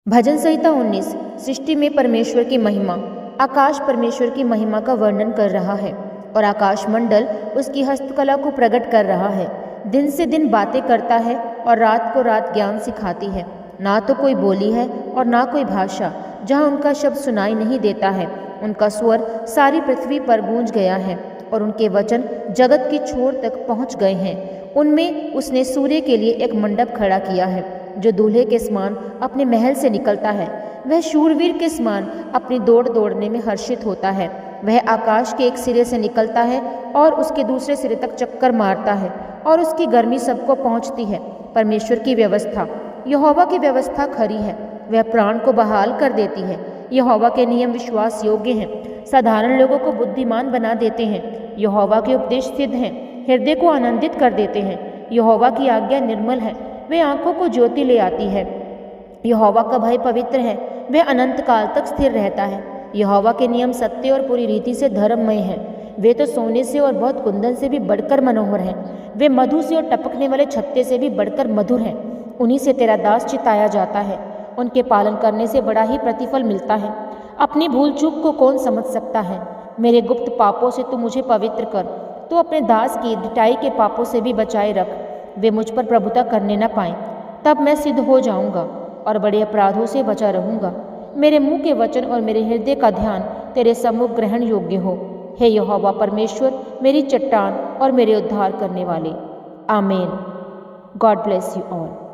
भजन संहिता 19 सृष्टि में परमेश्वर की महिमा। आकाश परमेश्वर की महिमा का वर्णन कर रहा है और आकाश मंडल उसकी हस्तकला को प्रकट कर रहा है। दिन से दिन बातें करता है और रात को रात ज्ञान सिखाती है। ना तो कोई बोली है और ना कोई भाषा जहाँ उनका शब्द सुनाई नहीं देता है। उनका स्वर सारी पृथ्वी पर गूंज गया है और उनके वचन जगत की छोर तक पहुँच गए हैं। उनमें उसने सूर्य के लिए एक मंडप खड़ा किया है जो दूल्हे के समान अपने महल से निकलता है। वह शूरवीर के समान अपनी दौड़ दौड़ने में हर्षित होता है। वह आकाश के एक सिरे से निकलता है और उसके दूसरे सिरे तक चक्कर मारता है और उसकी गर्मी सबको पहुंचती है। परमेश्वर की व्यवस्था, यहोवा की व्यवस्था खरी है, वह प्राण को बहाल कर देती है। यहोवा के नियम विश्वास योग्य हैं, साधारण लोगों को बुद्धिमान बना देते हैं। यहोवा के उपदेश सिद्ध हैं, हृदय को आनंदित कर देते हैं। यहोवा की आज्ञा निर्मल है, वे आंखों को ज्योति ले आती है। यहोवा का भय पवित्र है, वह अनंत काल तक स्थिर रहता है। यहोवा के नियम सत्य और पूरी रीति से धर्ममय हैं। वे तो सोने से और बहुत कुंदन से भी बढ़कर मनोहर हैं। वे मधु से और टपकने वाले छत्ते से भी बढ़कर मधुर हैं। उन्हीं से तेरा दास चिताया जाता है। उनके पालन करने से बड़ा ही प्रतिफल मिलता है। अपनी भूल चूक को कौन समझ सकता है। मेरे गुप्त पापों से तू मुझे पवित्र कर, तो अपने दास की ढिठाई के पापों से भी बचाए रख। वे मुझ पर प्रभुता करने न पाएं, तब मैं सिद्ध हो जाऊंगा और बड़े अपराधों से बचा रहूंगा। मेरे मुंह के वचन और मेरे हृदय का ध्यान तेरे सम्मुख ग्रहण योग्य हो। हे यहोवा परमेश्वर, मेरी चट्टान और मेरे उद्धार करने वाले। आमीन। God bless you all.